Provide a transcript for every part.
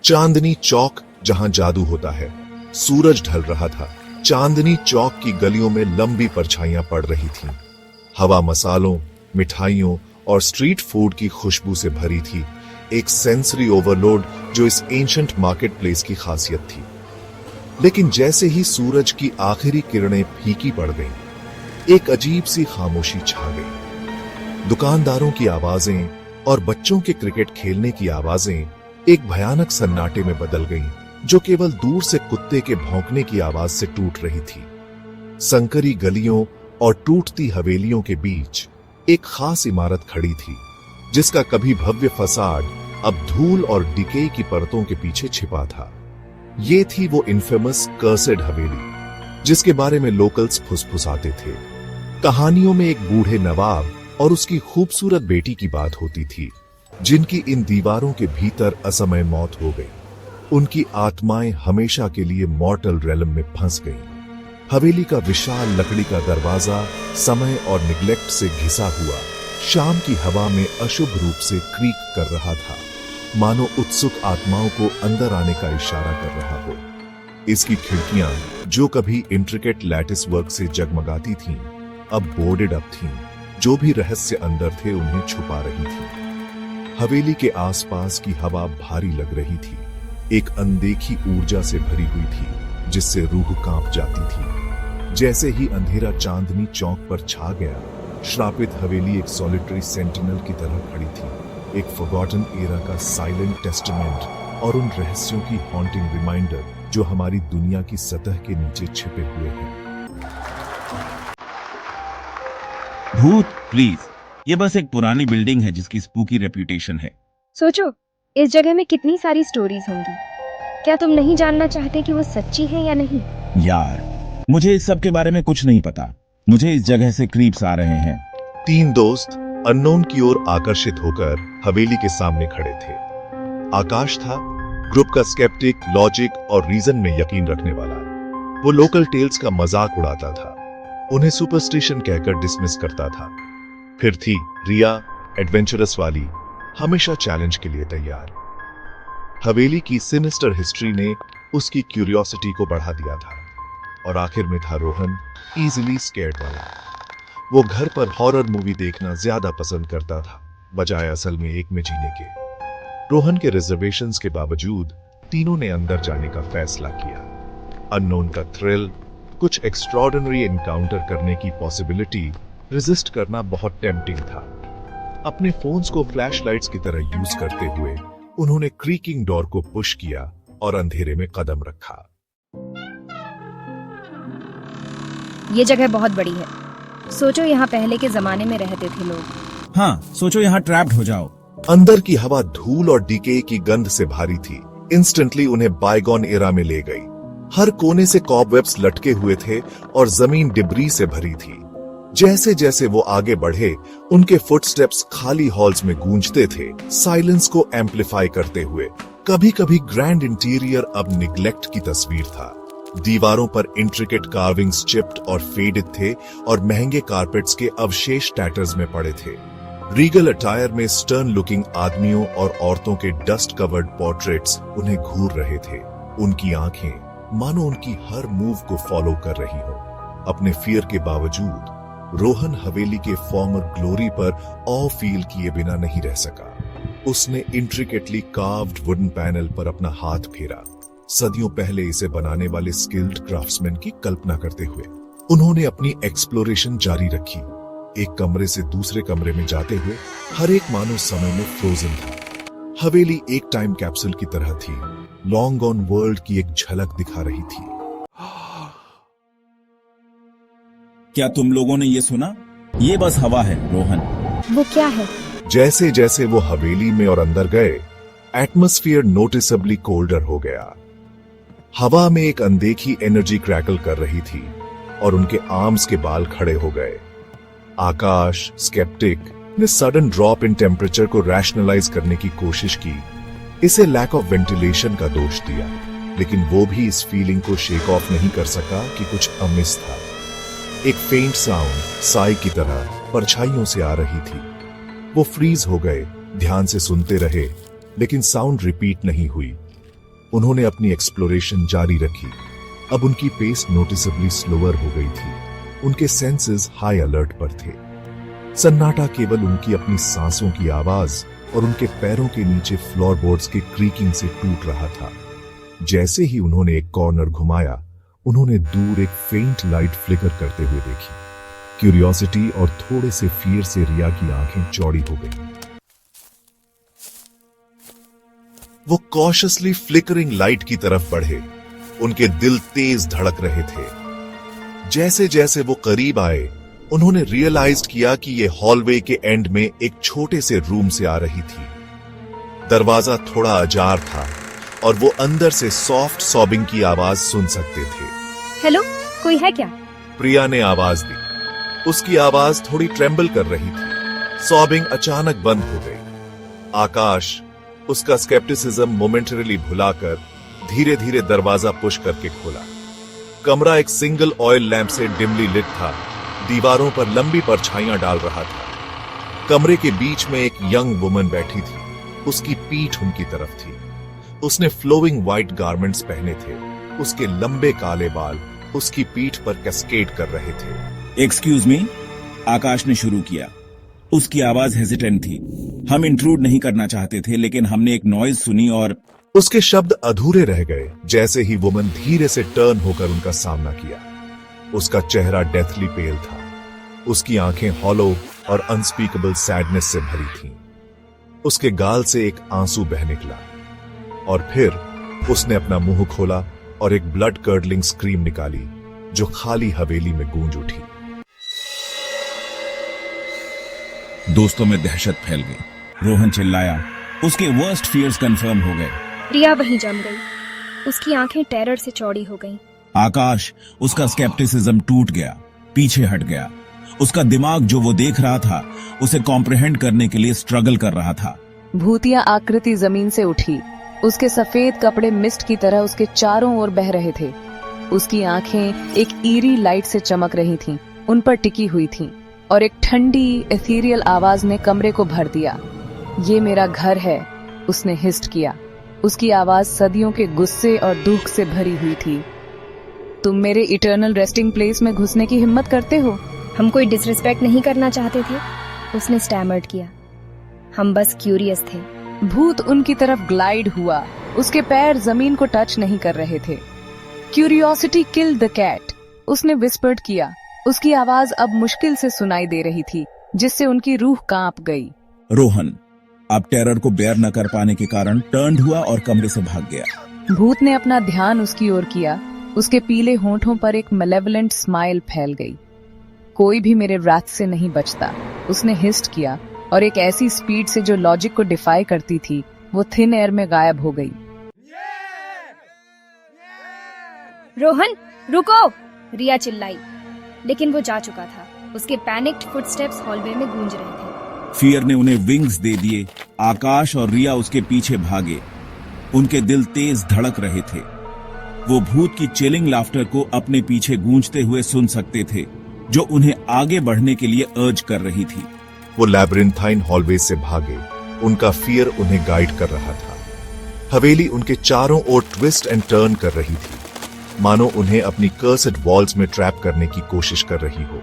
चांदनी चौक जहां जादू होता है। सूरज ढल रहा था। चांदनी चौक की गलियों में लंबी परछाइयां पड़ रही थीं। हवा मसालों, मिठाइयों और स्ट्रीट फूड की खुशबू से भरी थी। एक सेंसरी ओवरलोड जो इस एंशंट मार्केट प्लेस की खासियत थी। लेकिन जैसे ही सूरज की आखिरी किरणें फीकी पड़ गईं, एक अजीब सी खामोशी छा गई। दुकानदारों की आवाजें और बच्चों के क्रिकेट खेलने की आवाजें एक भयानक सन्नाटे में बदल गईं, जो केवल दूर से कुत्ते के भौंकने की आवाज से टूट रही थी। संकरी गलियों और टूटती हवेलियों के बीच एक खास इमारत खड़ी थी, जिसका कभी भव्य फसाड अब धूल और डिके की परतों के पीछे छिपा था। ये थी वो इन्फेमस कर्सेड हवेली, जिसके बारे में लोकल्स फुसफुसाते थे। कहानियों में एक बूढ़े नवाब और उसकी खूबसूरत बेटी की बात होती थी, जिनकी इन दीवारों के भीतर असमय मौत हो गई। उनकी आत्माएं हमेशा के लिए मॉर्टल रेलम में फंस गईं। हवेली का विशाल लकड़ी का दरवाजा समय और निग्लेक्ट से घिसा हुआ शाम की हवा में अशुभ रूप से क्रीक कर रहा था, मानो उत्सुक आत्माओं को अंदर आने का इशारा कर रहा हो। इसकी खिड़कियां, जो कभी इंट्रिकेट लैटिस वर्क से जगमगाती थीं, अब बोर्डेड अप थीं। जो भी रहस्य अंदर थे उन्हें छुपा रही थी। हवेली के आसपास की हवा भारी लग रही थी, एक अनदेखी ऊर्जा से भरी हुई थी, जिससे रूह कांप जाती थी। जैसे ही अंधेरा चांदनी चौक पर छा गया, श्रापित हवेली एक सॉलिटरी सेंटिनल की तरह खड़ी थी, एक फॉरगॉटन एरा का साइलेंट टेस्टामेंट और उन रहस्यों की हॉन्टिंग रिमाइंडर जो हमारी दुनिया की सतह के नीचे छिपे हुए हैं। भूत प्लीज, ये बस एक पुरानी बिल्डिंग है जिसकी स्पूकी रेप्यूटेशन है। सोचो, इस जगह में कितनी सारी स्टोरीज होंगी। क्या तुम नहीं जानना चाहते कि वो सच्ची है या नहीं? यार, मुझे इस सब के बारे में कुछ नहीं पता। मुझे इस जगह से क्रीप्स आ रहे हैं। तीन दोस्त अननोन की ओर आकर्षित होकर हवेली के सामने खड़े थे। आकाश था, ग्रुप का स्केप्टिक, लॉजिक और रीजन में यकीन रखने वाला। वो लोकल टेल्स का मजाक उड़ाता था, उन्हें सुपरस्टिशन कहकर डिसमिस करता था। फिर थी रिया, एडवेंचरस वाली, हमेशा चैलेंज के लिए तैयार। हवेली की सिनिस्टर हिस्ट्री ने उसकी क्यूरियोसिटी को बढ़ा दिया था। और आखिर में था रोहन, इजीली स्केर्ड वाला। वो घर पर हॉरर मूवी देखना ज्यादा पसंद करता था, बजाय असल में एक में जीने के। रोहन के रिजर्वेशंस के बावजूद तीनों ने अंदर जाने का फैसला किया। अननोन का थ्रिल, कुछ एक्स्ट्रॉर्डिनरी एनकाउंटर करने की पॉसिबिलिटी रेजिस्ट करना बहुत टेम्पटिंग था। अपने फोन्स को फ्लैशलाइट्स की तरह यूज करते हुए उन्होंने क्रीकिंग डोर को पुश किया और अंधेरे में कदम रखा। ये जगह बहुत बड़ी है। सोचो, यहाँ पहले के जमाने में रहते थे लोग। हाँ, सोचो यहाँ ट्रैप्ड हो जाओ। अंदर की हवा धूल और डीके की गंध से भारी थी। इंस्टेंटली उन्हें बायगॉन एरा में ले गई। हर कोने से कॉबवेब्स लटके हुए थे और जमीन डिब्री से भरी थी। जैसे जैसे वो आगे बढ़े, उनके फुटस्टेप्स खाली हॉल्स में गूंजते थे, साइलेंस को एम्पलीफाई करते हुए। कभी कभी ग्रैंड इंटीरियर अब निग्लेक्ट की तस्वीर था। दीवारों पर इंट्रिकेट कार्विंग्स चिप्ड और फेडेड थे और महंगे कारपेट्स के अवशेष टैटर्स में पड़े थे। रीगल अटायर में स्टर्न लुकिंग आदमियों और औरतों के डस्ट कवर्ड पोर्ट्रेट्स उन्हें घूर रहे थे। उनकी आंखें मानो उनकी हर मूव को फॉलो कर रही हो। अपने फियर के बावजूद रोहन हवेली के फॉर्मर ग्लोरी पर ऑ फील किए बिना नहीं रह सका। उसने इंट्रिकेटली कार्व्ड वुडन पैनल पर अपना हाथ फेरा, सदियों पहले इसे बनाने वाले स्किल्ड क्राफ्ट्समैन की कल्पना करते हुए। उन्होंने अपनी एक्सप्लोरेशन जारी रखी, एक कमरे से दूसरे कमरे में जाते हुए। हर एक मानो समय में फ्रोजन था। हवेली एक टाइम कैप्सूल की तरह थी, लॉन्ग गॉन वर्ल्ड की एक झलक दिखा रही थी। क्या तुम लोगों ने ये सुना? ये बस हवा है, रोहन। वो क्या है? जैसे जैसे वो हवेली में और अंदर गए, एटमॉस्फेयर नोटिसेबली कोल्डर हो गया। हवा में एक अनदेखी एनर्जी क्रैकल कर रही थी और उनके आर्म्स के बाल खड़े हो गए। आकाश, स्केप्टिक, ने सडन ड्रॉप इन टेम्परेचर को रैशनलाइज करने की कोशिश की, इसे लैक ऑफ वेंटिलेशन का दोष दिया, लेकिन वो भी इस फीलिंग को शेक ऑफ नहीं कर सका कि कुछ अमिस था। एक फेंट साउंड साई की तरह परछाइयों से आ रही थी। वो फ्रीज हो गए, ध्यान से सुनते रहे, लेकिन साउंड रिपीट नहीं हुई। उन्होंने अपनी एक्सप्लोरेशन जारी रखी। अब उनकी पेस नोटिसेबली स्लोअर हो गई थी। उनके सेंसेस हाई अलर्ट पर थे। सन्नाटा केवल उनकी अपनी सांसों की आवाज और उनके पैरों के नीचे फ्लोरबोर्ड्स के क्रीकिंग से टूट रहा था। जैसे ही उन्होंने एक कॉर्नर घुमाया, उन्होंने दूर एक फेंट लाइट फ्लिकर करते हुए देखी। क्यूरियोसिटी और थोड़े से फियर से रिया की आंखें चौड़ी हो गईं। वो कॉशियसली फ्लिकरिंग लाइट की तरफ बढ़े। उनके दिल तेज धड़क रहे थे। जैसे जैसे वो करीब आए, उन्होंने रियलाइज किया कि ये हॉलवे के एंड में एक छोटे से रूम से आ रही थी। दरवाजा थोड़ा अजार था और वो अंदर से सॉफ्ट सॉबिंग की आवाज सुन सकते थे। हेलो, कोई है क्या? प्रिया ने आवाज दी। उसकी आवाज थोड़ी ट्रेम्बल कर रही थी। सॉबिंग अचानक बंद हो गई। आकाश उसका स्केप्टिसिज्म मोमेंटरीली भुलाकर धीरे धीरे दरवाजा पुश करके खोला। कमरा एक सिंगल ऑयल लैंप से डिमली लिट था, दीवारों पर लंबी परछाइयां डाल रहा था। कमरे के बीच में एक यंग वुमन बैठी थी। उसकी पीठ उनकी तरफ थी। उसने फ्लोइंग व्हाइट गारमेंट्स पहने थे। उसके लंबे काले बाल उसकी पीठ पर कैस्केड कर रहे थे। एक्सक्यूज मी, आकाश ने शुरू किया। उसकी आवाज हेजिटेंट थी। हम इंट्रूड नहीं करना चाहते थे, लेकिन हमने एक नॉइज सुनी और उसके शब्द अधूरे रह गए जैसे ही वुमन धीरे से टर्न होकर उनका सामना किया। उसका चेहरा डेथली पेल था। उसकी आंखें हॉलो और अनस्पीकेबल सैडनेस से भरी थीं। उसके गाल से एक आंसू बह निकला और फिर उसने अपना मुंह खोला और एक ब्लड कर्डलिंग स्क्रीम निकाली जो खाली हवेली में गूंज उठी। दोस्तों में दहशत फैल गई। रोहन चिल्लाया। उसके वर्स्ट फियर्स कंफर्म हो गए। रिया वहीं जम गई। उसकी आंखें टेरर से चौड़ी हो गईं। आकाश, उसका स्केप्टिसिज्म टूट गया, पीछे हट गया। उसका दिमाग जो वो देख रहा था उसे कॉम्प्रिहेंड करने के लिए स्ट्रगल कर रहा था। भूतिया आकृति जमीन से उठी। उसके सफेद कपड़े मिस्ट की तरह उसके चारों ओर बह रहे थे। उसकी आंखें एक ईरी लाइट से चमक रही थीं, उन पर टिकी हुई थीं, और एक ठंडी एथीरियल आवाज ने कमरे को भर दिया। ये मेरा घर है, उसने हिस्ट किया। उसकी आवाज सदियों के गुस्से और दुख से भरी हुई थी। तुम मेरे इटर्नल रेस्टिंग प्लेस में घुसने की हिम्मत करते हो? हम कोई डिसरिस्पेक्ट नहीं करना चाहते थे, उसने स्टैमर्ड किया। हम बस क्यूरियस थे। भूत उनकी तरफ ग्लाइड हुआ। उसके पैर जमीन को टच नहीं कर रहे थे। क्यूरियोसिटी किल्ड द कैट, उसने विस्पर्ड किया। उसकी आवाज अब मुश्किल से सुनाई दे रही थी, जिससे उनकी रूह कांप गई। रोहन अब टेरर को बेयर न कर पाने के कारण टर्न हुआ और कमरे से भाग गया। भूत ने अपना ध्यान उसकी ओर किया। उसके पीले होंठों पर एक मैलेवलेंट स्माइल फैल गई। कोई भी मेरे रात से नहीं बचता, उसने हिस्ट किया, और एक ऐसी स्पीड से जो लॉजिक को डिफाई करती थी, वो थिन एयर में गायब हो गई। रोहन रुको, रिया चिल्लाई, लेकिन वो जा चुका था। उसके पैनिक्ड फुटस्टेप्स हॉलवे में गूंज रहे थे। फियर ने उन्हें विंग्स दे दिए। आकाश और रिया उसके पीछे भागे। उनके दिल तेज धड़क रहे थे। वो भूत की चिलिंग लाफ्टर को अपने पीछे गूंजते हुए सुन सकते थे, जो उन्हें आगे बढ़ने के लिए अर्ज कर रही थी। वो लैब्रिंथाइन हॉलवे से भागे। उनका फियर उन्हें गाइड कर रहा था। हवेली उनके चारों ओर ट्विस्ट एंड टर्न कर रही थी, मानो उन्हें अपनी कर्स्ड वॉल्स में ट्रैप करने की कोशिश कर रही हो।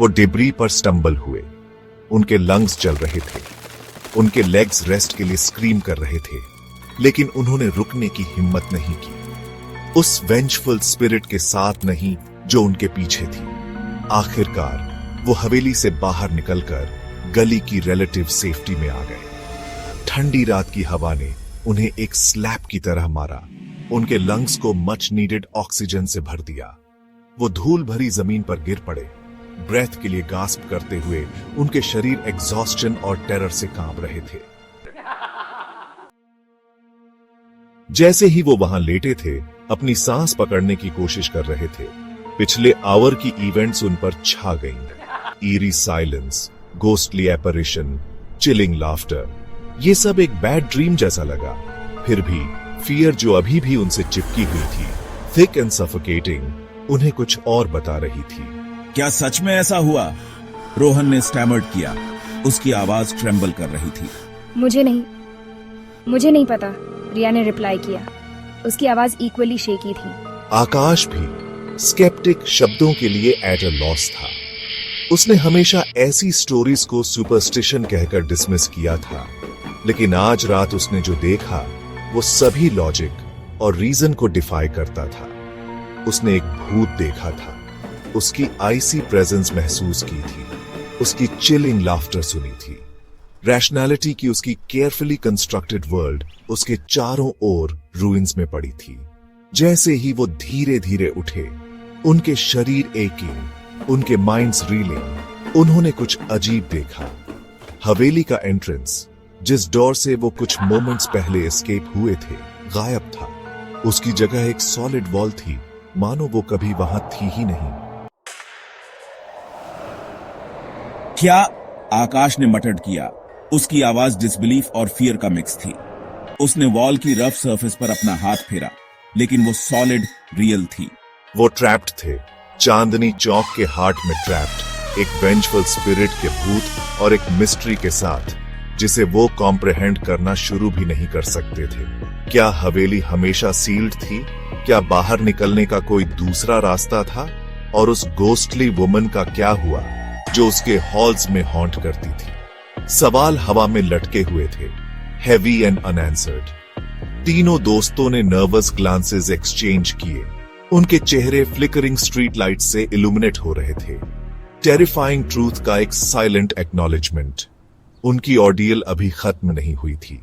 वो डिब्री पर स्टंबल हुए। उनके लंग्स जल रहे थे। उनके लेग्स रेस्ट के लिए स्क्रीम कर रहे थे, लेकिन उन्होंने रुकने की हिम्मत नहीं की। उस वेंचफुल स्पिरिट के साथ नहीं जो उनके पीछे थी। आखिरकार वो हवेली से बाहर निकलकर गली की रिलेटिव सेफ्टी में आ गए। ठंडी रात की हवा ने उन्हें एक स्लैप की तरह मारा। उनके लंग्स को मच नीडेड ऑक्सीजन से भर दिया। वो धूल भरी जमीन पर गिर पड़े। ब्रेथ के लिए गास्प करते हुए उनके शरीर एग्जॉस्शन और टेरर से कांप रहे थे। जैसे ही वो वहां लेटे थे, अपनी सांस पकड़ने की कोशिश कर रहे थे, पिछले आवर की इवेंट्स उन पर छा गईं। Eerie silence, ghostly एपरिशन, chilling laughter, ये सब एक बैड ड्रीम जैसा लगा। फिर भी फियर जो अभी भी उनसे चिपकी हुई थी, थिक एंड सफोकेटिंग, उन्हें कुछ और बता रही थी। क्या सच में ऐसा हुआ? रोहन ने स्टैमर्ड किया। उसकी आवाज ट्रेम्बल कर रही थी। मुझे नहीं पता, रिया ने रिप्लाई किया। उसकी आवाज इक्वली शेकी थी। आकाश भी स्केप्टिक शब्दों के लिए एट अ लॉस था। उसने हमेशा ऐसी स्टोरीज को सुपरस्टिशन कहकर डिसमिस किया था, लेकिन आज रात उसने जो देखा वो सभी लॉजिक और रीजन को डिफाई करता था। उसने एक भूत देखा था, उसकी आइसी प्रेजेंस महसूस की थी, उसकी चिलिंग लाफ्टर सुनी थी। रैशनैलिटी की उसकी केयरफुली कंस्ट्रक्टेड वर्ल्ड उसके चारों ओर रूइंस में पड़ी थी। जैसे ही वो धीरे धीरे उठे, उनके शरीर एकिंग, उनके माइंड्स रीलिंग, उन्होंने कुछ अजीब देखा। हवेली का एंट्रेंस, जिस डोर से वो कुछ मोमेंट्स पहले एस्केप हुए थे, गायब था। उसकी जगह एक सॉलिड वॉल थी, मानो वो कभी वहां थी ही नहीं। क्या? आकाश ने मटर्ड किया। उसकी आवाज डिसबिलीफ और फियर का मिक्स थी। उसने वॉल की रफ सरफेस पर अपना हाथ फेरा, लेकिन वो सॉलिड, रियल थी। वो ट्रैप्ड थे, चांदनी चौक के हार्ट में ट्रैप्ड, एक वेंजफुल स्पिरिट के भूत और एक मिस्ट्री के साथ, जिसे वो कॉम्प्रिहेंड करना शुरू भी नहीं कर सकते थे। क्या हवेली हमेशा सील्ड थी? क्या बाहर निकलने का कोई दूसरा रास्ता था? और उस गोस्टली वुमन का क्या हुआ जो उसके हॉल्स में हॉन्ट करती थी? सवाल हवा में लटके हुए थे, हेवी एंड अनआंसर्ड। तीनों दोस्तों ने नर्वस ग्लांसेस एक्सचेंज किए। उनके चेहरे फ्लिकरिंग स्ट्रीट लाइट से इल्यूमिनेट हो रहे थे। टेरिफाइंग ट्रूथ का एक साइलेंट एक्नॉलेजमेंट। उनकी ऑर्डियल अभी खत्म नहीं हुई थी।